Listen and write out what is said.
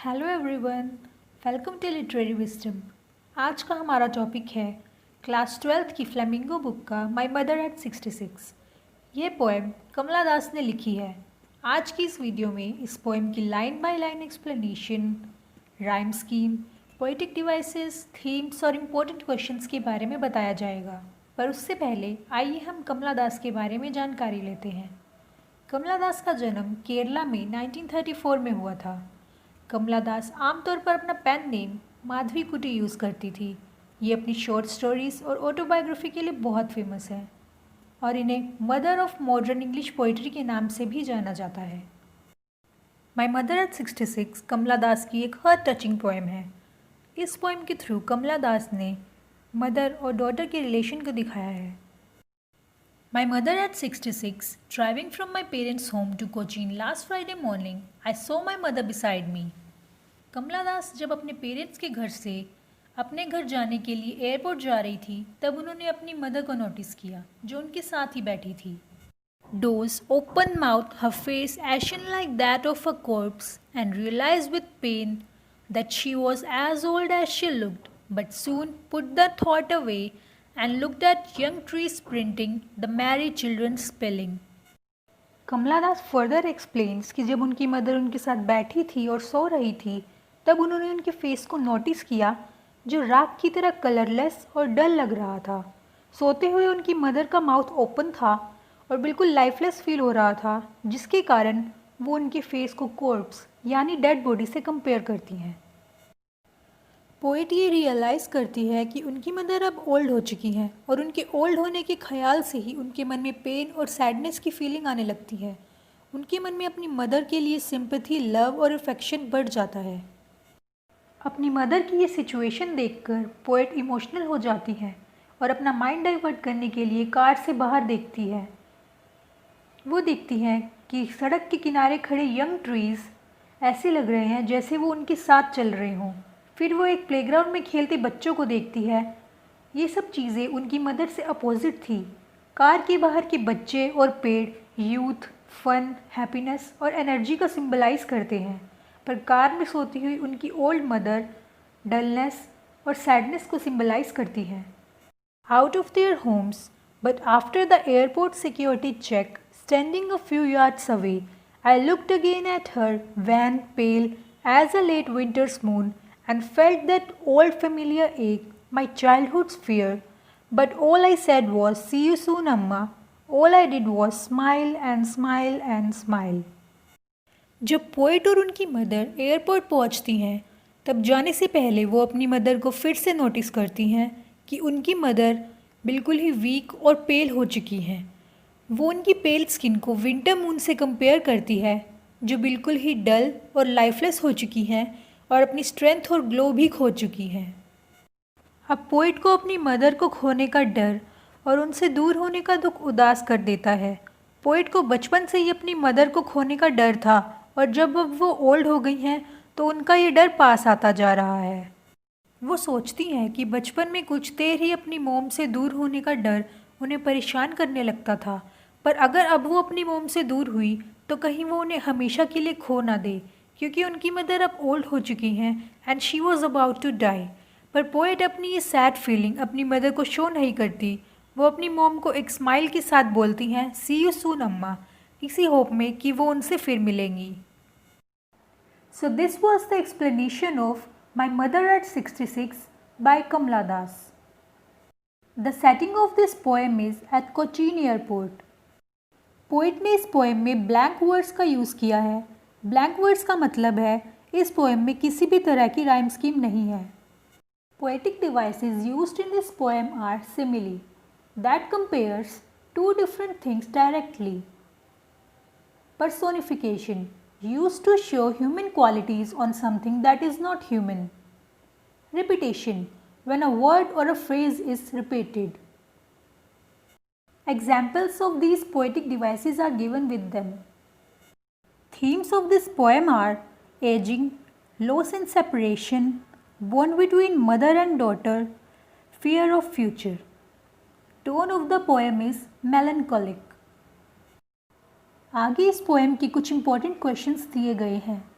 Hello everyone, welcome to literary wisdom. आज का हमारा टॉपिक है क्लास 12th की फ्लेमिंगो बुक का माय मदर एट 66। ये पोएम कमला दास ने लिखी है। आज की इस वीडियो में इस पोएम की line by line explanation, rhyme scheme, poetic devices, themes और इम्पोर्टेंट क्वेश्चंस के बारे में बताया जाएगा। पर उससे पहले आइए हम कमला दास के बारे में जानकारी लेते हैं। कमला दास का जन्म केरला में 1934 में हुआ था। कमला दास आमतौर पर अपना पेन नेम माधवी कुटी यूज़ करती थी। ये अपनी शॉर्ट स्टोरीज़ और ऑटोबायोग्राफी के लिए बहुत फेमस है और इन्हें mother of modern English poetry के नाम से भी जाना जाता है। माय मदर एट 66 कमला दास की एक हार्ट टचिंग पोएम है। इस पोएम के थ्रू कमला दास ने मदर और डॉटर के रिलेशन को दिखाया है। My mother at 66, driving from my parents' home to Cochin last Friday morning, I saw my mother beside me. कमला दास जब अपने पेरेंट्स के घर से अपने घर जाने के लिए एयरपोर्ट जा रही थी तब उन्होंने अपनी मदर को नोटिस किया जो उनके साथ ही बैठी थी। Doze, open mouth, her face ashen like that of a corpse, and realized with pain that she was as old as she looked, but soon put the thought away and looked at young trees sprinting, the merry children spelling. Kamala Das further explains कि जब उनकी mother उनके साथ बैठी थी और सो रही थी तब उन्होंने उनके फेस को नोटिस किया जो राख की तरह कलरलेस और डल लग रहा था। सोते हुए उनकी मदर का माउथ ओपन था और बिल्कुल लाइफलेस फील हो रहा था, जिसके कारण वो उनके फेस को कॉर्प्स यानी डेड बॉडी से कंपेयर करती हैं। पोएट ये रियलाइज़ करती है कि उनकी मदर अब ओल्ड हो चुकी हैं और उनके ओल्ड होने के ख्याल से ही उनके मन में पेन और सैडनेस की फीलिंग आने लगती है। उनके मन में अपनी मदर के लिए सिंपैथी, लव और अफेक्शन बढ़ जाता है। अपनी मदर की ये सिचुएशन देखकर पोएट इमोशनल हो जाती है और अपना माइंड डाइवर्ट करने के लिए कार से बाहर देखती है। वो देखती है कि सड़क के किनारे खड़े यंग ट्रीज़ ऐसे लग रहे हैं जैसे वो उनके साथ चल रहे हों। फिर वो एक प्लेग्राउंड में खेलते बच्चों को देखती है। ये सब चीज़ें उनकी मदर से अपोजिट थी। कार के बाहर के बच्चे और पेड़ यूथ, फन, हैप्पीनेस और एनर्जी का सिंबलाइज करते हैं, पर कार में सोती हुई उनकी ओल्ड मदर डलनेस और सैडनेस को सिंबलाइज करती है। Out of their homes but after the airport security check, standing a few yards away, I looked again at her wan pale as a late winter's moon and felt that old familiar ache, my childhood's fear. But all I said was, "See you soon, Amma." All I did was smile and smile and smile. जब poet और उनकी mother airport पहुंचती हैं तब जाने से पहले वो अपनी मदर को फिर से नोटिस करती हैं कि उनकी मदर बिल्कुल ही वीक और पेल हो चुकी हैं। वो उनकी पेल स्किन को विंटर मून से कंपेयर करती है जो बिल्कुल ही डल और लाइफलेस हो चुकी हैं और अपनी स्ट्रेंथ और ग्लो भी खो चुकी हैं। अब पोइट को अपनी मदर को खोने का डर और उनसे दूर होने का दुख उदास कर देता है। पोइट को बचपन से ही अपनी मदर को खोने का डर था और जब अब वो ओल्ड हो गई हैं तो उनका ये डर पास आता जा रहा है। वो सोचती हैं कि बचपन में कुछ देर ही अपनी मोम से दूर होने का डर उन्हें परेशान करने लगता था, पर अगर अब वो अपनी मोम से दूर हुई तो कहीं वो उन्हें हमेशा के लिए खो ना दे, क्योंकि उनकी मदर अब ओल्ड हो चुकी हैं and she was about to die. पर पोएट अपनी ये सैड फीलिंग अपनी मदर को शो नहीं करती। वो अपनी मॉम को एक स्माइल के साथ बोलती हैं, सी यू सून अम्मा, इसी होप में कि वो उनसे फिर मिलेंगी। So this was the explanation of my mother at 66 by Kamala Das. The setting of this poem is at Cochin airport. Poet ने इस पोएम में ब्लैंक वर्ड्स का यूज़ किया है। ब्लैंक वर्ड्स का मतलब है इस पोएम में किसी भी तरह की राइम स्कीम नहीं है। Poetic devices used in this poem are simile that compares to different things directly, personification used to show human qualities on something that is not human, repetition when a word or a phrase is repeated. Examples of these poetic devices are given with them. Themes of this poem are aging, loss and separation, bond between mother and daughter, fear of future. Tone of the poem is melancholic. आगे इस poem के कुछ important questions दिए गए हैं।